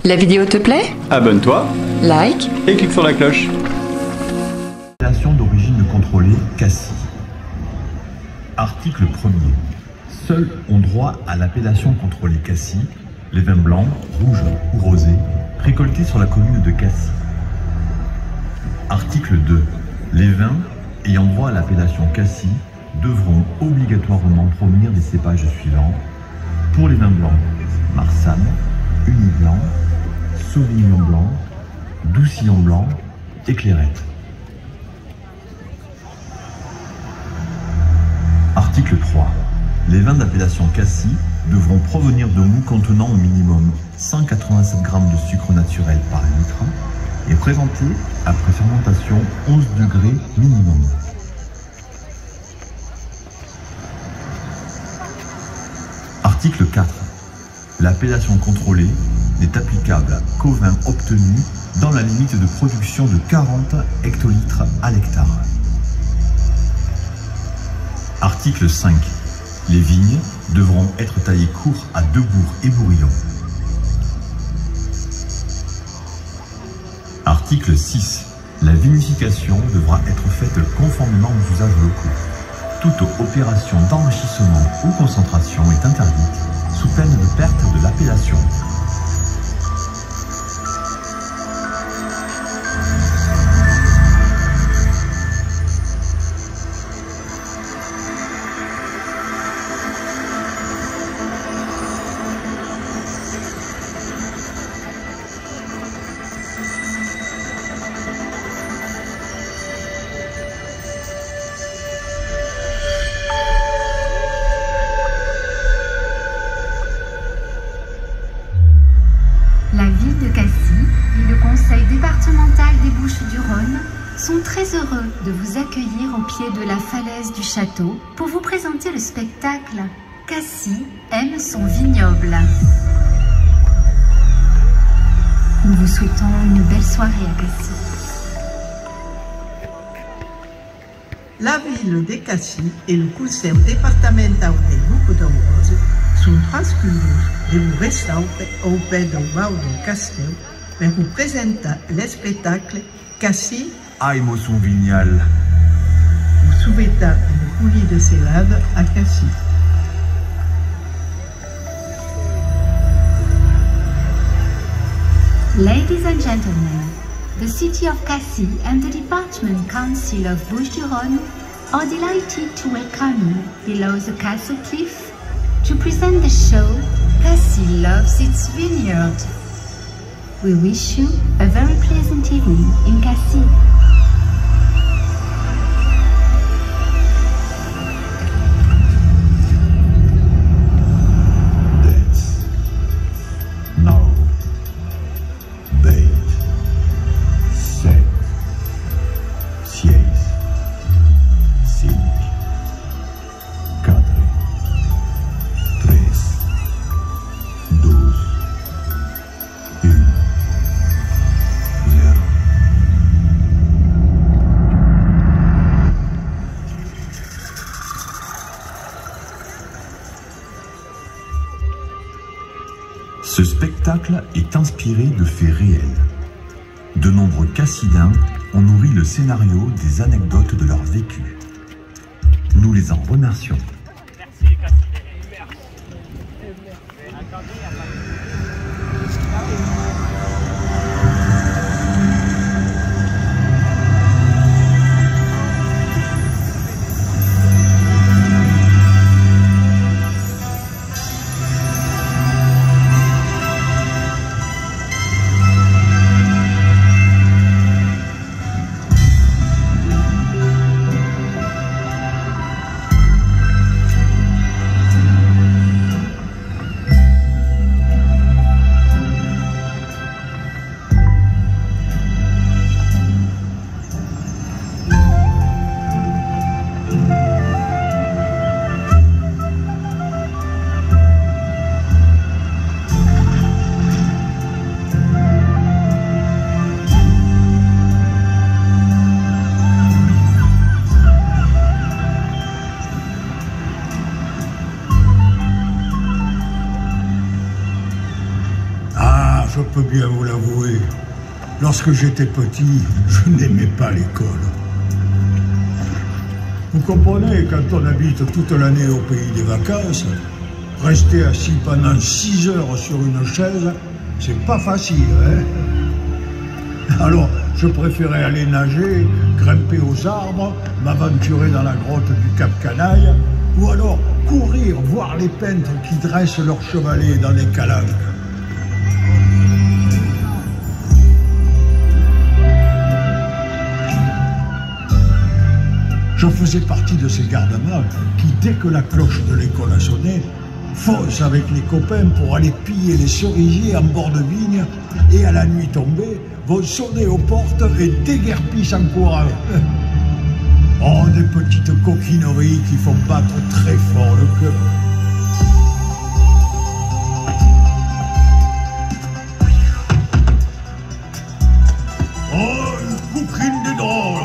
La vidéo te plaît? Abonne-toi Like et clique sur la cloche. Appellation d'origine contrôlée, Cassis. Article 1er. Seuls ont droit à l'appellation contrôlée Cassis les vins blancs, rouges ou rosés récoltés sur la commune de Cassis. Article 2. Les vins ayant droit à l'appellation Cassis devront obligatoirement provenir des cépages suivants. Pour les vins blancs, Marsanne, Uni blanc, Sauvignon blanc, Doucillon blanc et Clairette. Article 3. Les vins d'appellation Cassis devront provenir de mous contenant au minimum 187 g de sucre naturel par litre et présenter, après fermentation, 11 degrés minimum. Article 4. L'appellation contrôlée n'est applicable qu'aux vins obtenus dans la limite de production de 40 hectolitres à l'hectare. Article 5. Les vignes devront être taillées court à 2 bourgs et bourrillons. Article 6. La vinification devra être faite conformément aux usages locaux. Toute opération d'enrichissement ou concentration est interdite, sous peine de perte de l'appellation. La ville de Cassis et le conseil départemental des Bouches-du-Rhône sont très heureux de vous accueillir au pied de la falaise du château pour vous présenter le spectacle Cassis aime son vignoble. Nous vous souhaitons une belle soirée à Cassis. La ville de Cassis et le conseil départemental des Bouches-du-Rhône sont transcurus de vous restaurer au pied du bas du castel pour vous présenter le spectacle Cassis Aimo son vignal. vous souhaitant une coulis de salade à Cassis. Ladies and gentlemen, the city of Cassis and the Department Council of Bouches-du-Rhône are delighted to welcome you below the castle cliff to present the show Cassis Loves Its Vineyard. We wish you a very pleasant evening in Cassis. Dance. Now. Bait. Sept. Six. 5. 4. 3. 12. 1. 0. Ce spectacle est inspiré de faits réels. De nombreux cassidins ont nourri le scénario des anecdotes de leur vécu. Nous les en remercions. je peux bien vous l'avouer. Lorsque j'étais petit, je n'aimais pas l'école. Vous comprenez, quand on habite toute l'année au pays des vacances, rester assis pendant 6 heures sur une chaise, c'est pas facile, hein? Alors, je préférais aller nager, grimper aux arbres, m'aventurer dans la grotte du Cap Canaille, ou alors courir voir les peintres qui dressent leurs chevalets dans les calanques. Je faisais partie de ces gardes-mâles qui, dès que la cloche de l'école a sonné, foncent avec les copains pour aller piller les cerisiers en bord de vigne et à la nuit tombée, vont sonner aux portes et déguerpissent en courant. Oh, des petites coquineries qui font battre très fort le cœur. Oh, une coquine des drôles!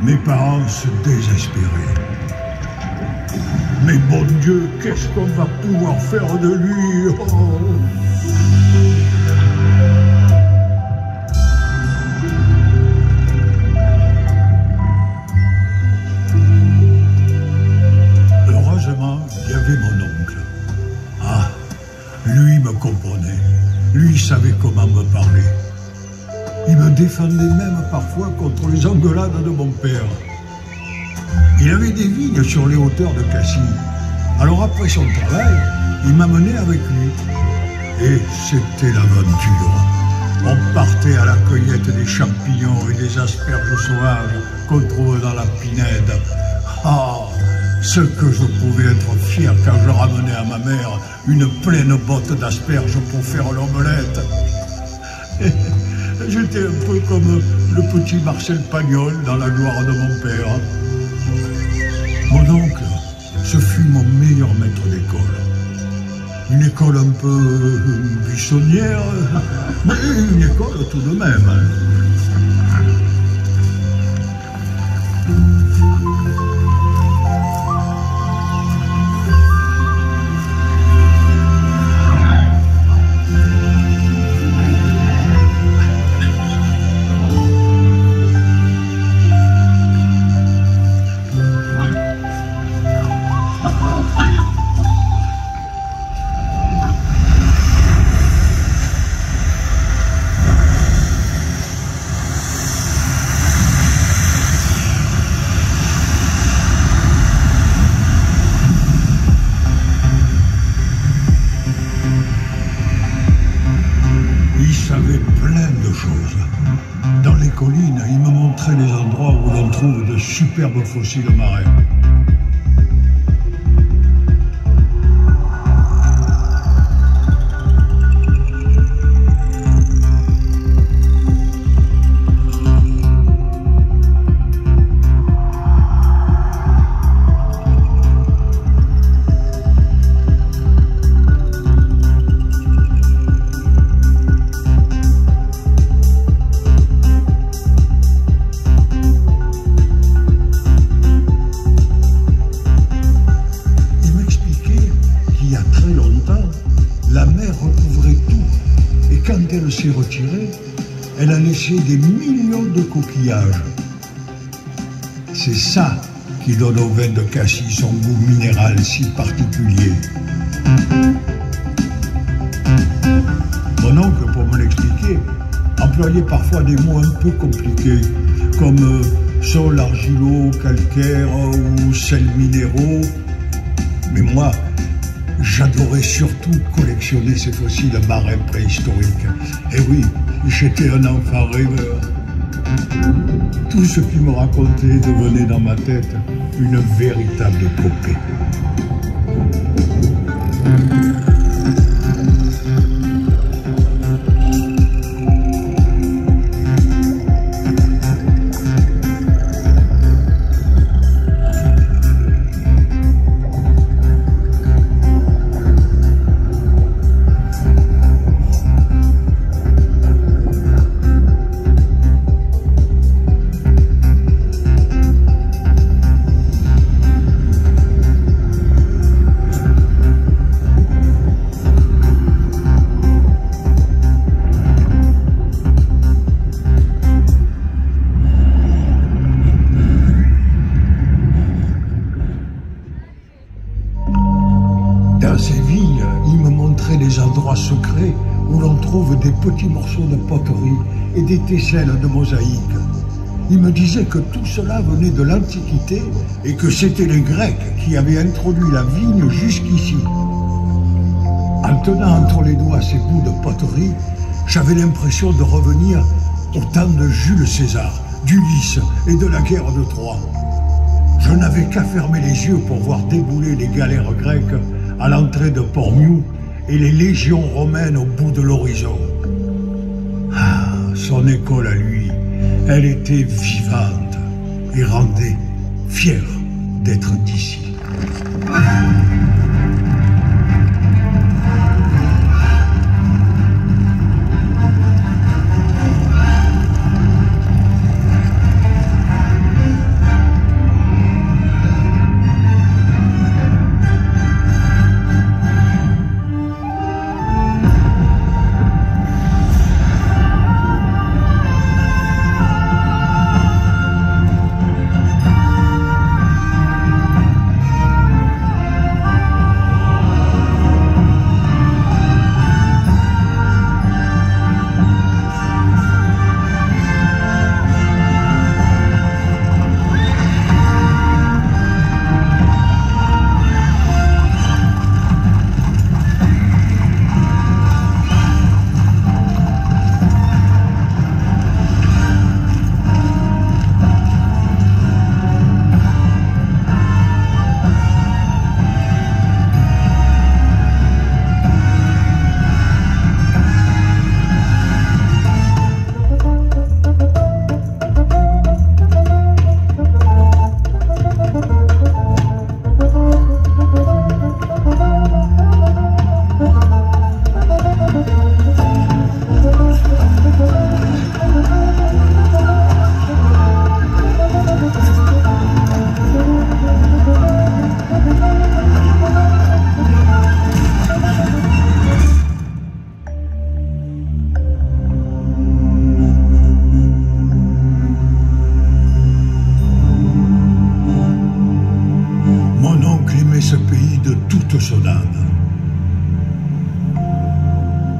Mes parents se désespéraient. Mais bon Dieu, qu'est-ce qu'on va pouvoir faire de lui? Oh. Heureusement, il y avait mon oncle. Ah, lui me comprenait. Lui savait comment me parler. Il me défendait même parfois contre les engueulades de mon père. Il avait des vignes sur les hauteurs de Cassis. Alors après son travail, il m'amenait avec lui. Et c'était l'aventure. On partait à la cueillette des champignons et des asperges sauvages qu'on trouve dans la pinède. Ah, ce que je pouvais être fier quand je ramenais à ma mère une pleine botte d'asperges pour faire l'omelette. J'étais un peu comme le petit Marcel Pagnol dans La gloire de mon père. Mon oncle, ce fut mon meilleur maître d'école. Une école un peu buissonnière, mais une école tout de même. Dans les collines, il me montrait les endroits où l'on trouve de superbes fossiles marins. Elle s'est retirée, elle a laissé des millions de coquillages. C'est ça qui donne au vin de Cassis son goût minéral si particulier. Mon oncle, pour me l'expliquer, employait parfois des mots un peu compliqués, comme sol argilo, calcaire ou sels minéraux. Mais moi, j'adorais surtout collectionner ces fossiles marins préhistoriques. Et oui, j'étais un enfant rêveur. Tout ce qu'il me racontait devenait dans ma tête une véritable épopée. endroit secret où l'on trouve des petits morceaux de poterie et des tesselles de mosaïque. Il me disait que tout cela venait de l'Antiquité et que c'était les Grecs qui avaient introduit la vigne jusqu'ici. En tenant entre les doigts ces bouts de poterie, j'avais l'impression de revenir au temps de Jules César, d'Ulysse et de la guerre de Troie. Je n'avais qu'à fermer les yeux pour voir débouler les galères grecques à l'entrée de Port-Miou et les légions romaines au bout de l'horizon. Ah, son école à lui, elle était vivante et rendait fière d'être d'ici.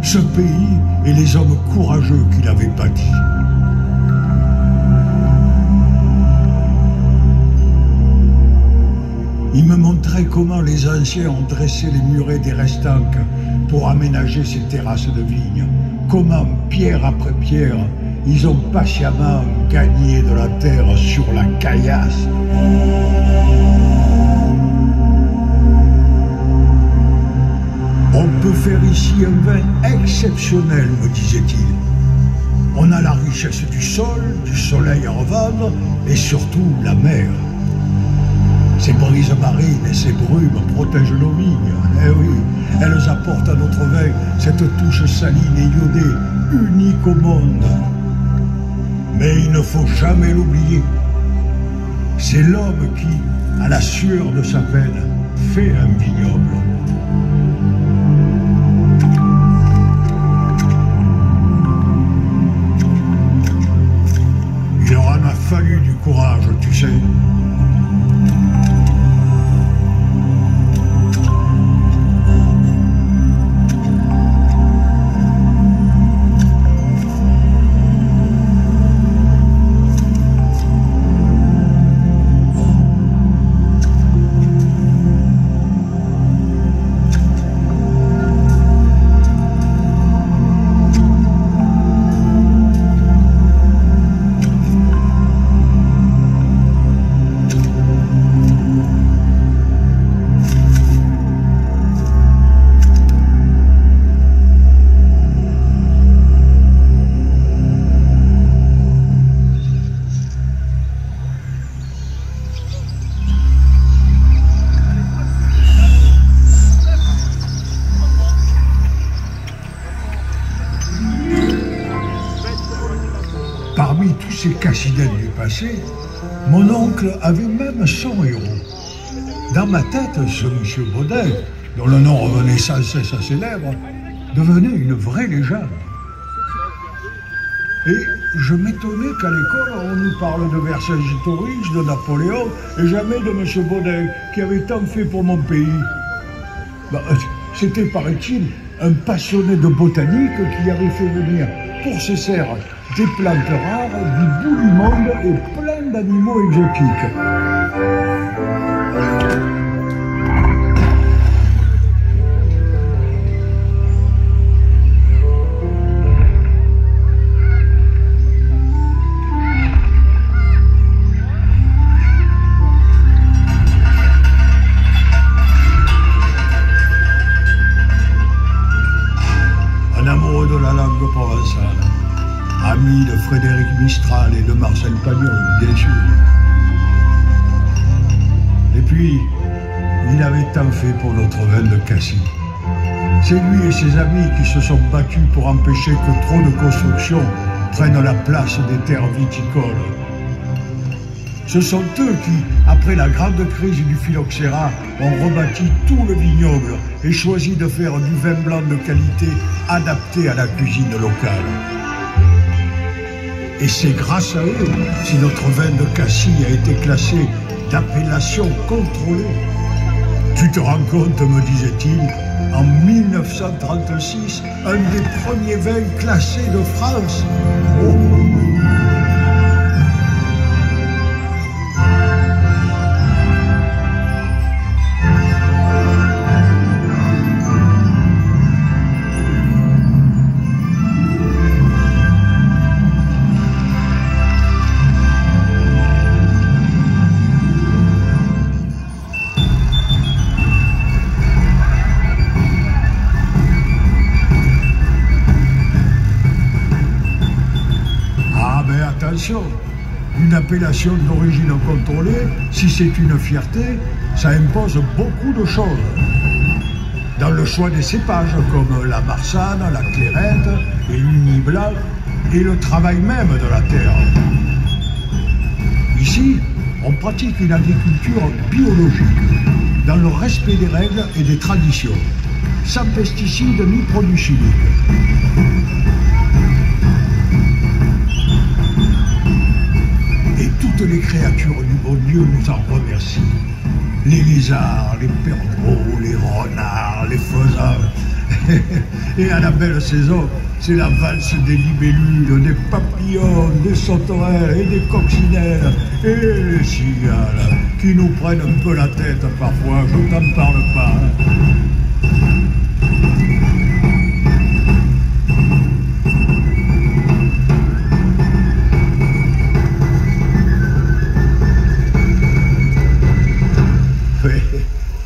Ce pays et les hommes courageux qu'il avait bâtis. Il me montrait comment les anciens ont dressé les murets des restanques pour aménager ces terrasses de vignes. Comment, pierre après pierre, ils ont patiemment gagné de la terre sur la caillasse. On peut faire ici un vin exceptionnel, me disait-il. On a la richesse du sol, du soleil à revendre et surtout la mer. Ces brises marines et ces brumes protègent nos vignes. Eh oui, elles apportent à notre vin cette touche saline et iodée, unique au monde. Mais il ne faut jamais l'oublier. C'est l'homme qui, à la sueur de sa peine, fait un vignoble. Il en a fallu du courage, tu sais. Parmi tous ces cassidènes du passé, mon oncle avait même son héros. Dans ma tête, ce monsieur Baudin, dont le nom revenait sans cesse à ses lèvres, devenait une vraie légende. Et je m'étonnais qu'à l'école, on nous parle de Vercingétorix, de Napoléon, et jamais de monsieur Baudin, qui avait tant fait pour mon pays. C'était, paraît-il, un passionné de botanique qui avait fait venir pour ses serres des plantes rares du bout du monde et plein d'animaux exotiques. Ami de Frédéric Mistral et de Marcel Pagnol, bien sûr. Et puis, il avait tant fait pour notre vin de Cassis. C'est lui et ses amis qui se sont battus pour empêcher que trop de constructions prennent la place des terres viticoles. Ce sont eux qui, après la grande crise du phylloxéra, ont rebâti tout le vignoble et choisi de faire du vin blanc de qualité adapté à la cuisine locale. Et c'est grâce à eux si notre vin de Cassis a été classé d'appellation contrôlée. Tu te rends compte, me disait-il, en 1936, un des premiers vins classés de France. Oh. Une appellation d'origine contrôlée, si c'est une fierté, ça impose beaucoup de choses. Dans le choix des cépages, comme la Marsanne, la Clairette et l'Uni Blanc, et le travail même de la terre. Ici, on pratique une agriculture biologique, dans le respect des règles et des traditions, sans pesticides ni produits chimiques. Toutes les créatures du bon Dieu nous en remercient. Les lézards, les perdreaux, les renards, les faisans. Et à la belle saison, c'est la valse des libellules, des papillons, des sauterelles et des coccinelles. Et les cigales, qui nous prennent un peu la tête parfois, je t'en parle pas.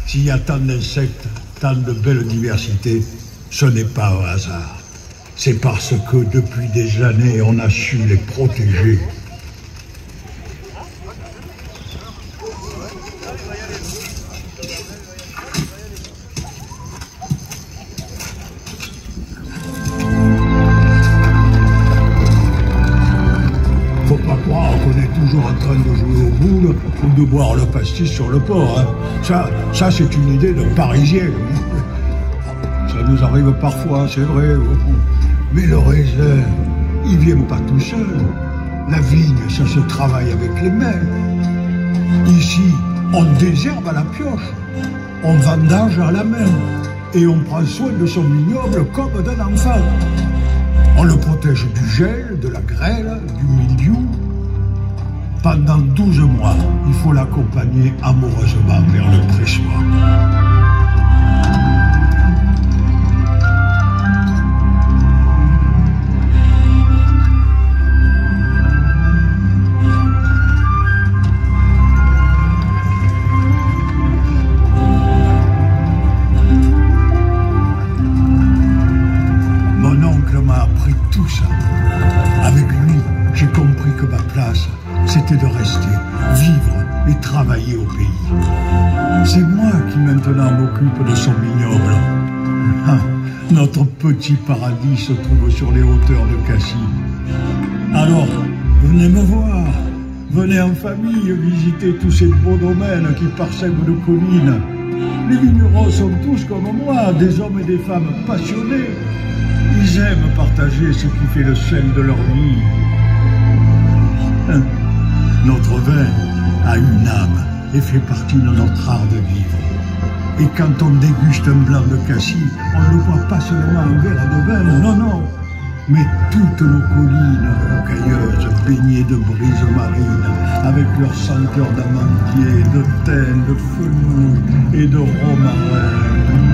S'il y a tant d'insectes, tant de belle diversité, ce n'est pas un hasard. C'est parce que depuis des années, on a su les protéger. Faut pas croire qu'on est toujours en train de jouer au boule ou de boire le pastis sur le port. Hein. Ça c'est une idée de Parisien. Ça nous arrive parfois, c'est vrai. Mais le raisin, il vient pas tout seul. La vigne, ça se travaille avec les mains. Ici, on désherbe à la pioche, on vendange à la main, et on prend soin de son vignoble comme d'un enfant. On le protège du gel, de la grêle, du mildiou. Pendant 12 mois, il faut l'accompagner amoureusement vers le pressoir. Mon oncle m'a appris tout ça. Avec lui, j'ai compris que ma place, c'était de rester, vivre et travailler au pays. C'est moi qui maintenant m'occupe de son vignoble. Ah, notre petit paradis se trouve sur les hauteurs de Cassis. Alors, venez me voir, venez en famille visiter tous ces beaux domaines qui parsèment de collines. Les vignerons sont tous comme moi, des hommes et des femmes passionnés. Ils aiment partager ce qui fait le sel de leur vie. Notre vin a une âme et fait partie de notre art de vivre. Et quand on déguste un blanc de cassis, on ne boit pas seulement un verre de vin, non, non, mais toutes nos collines rocailleuses baignées de brise marine, avec leur senteur d'amandier, de thym, de fenouil et de romarin.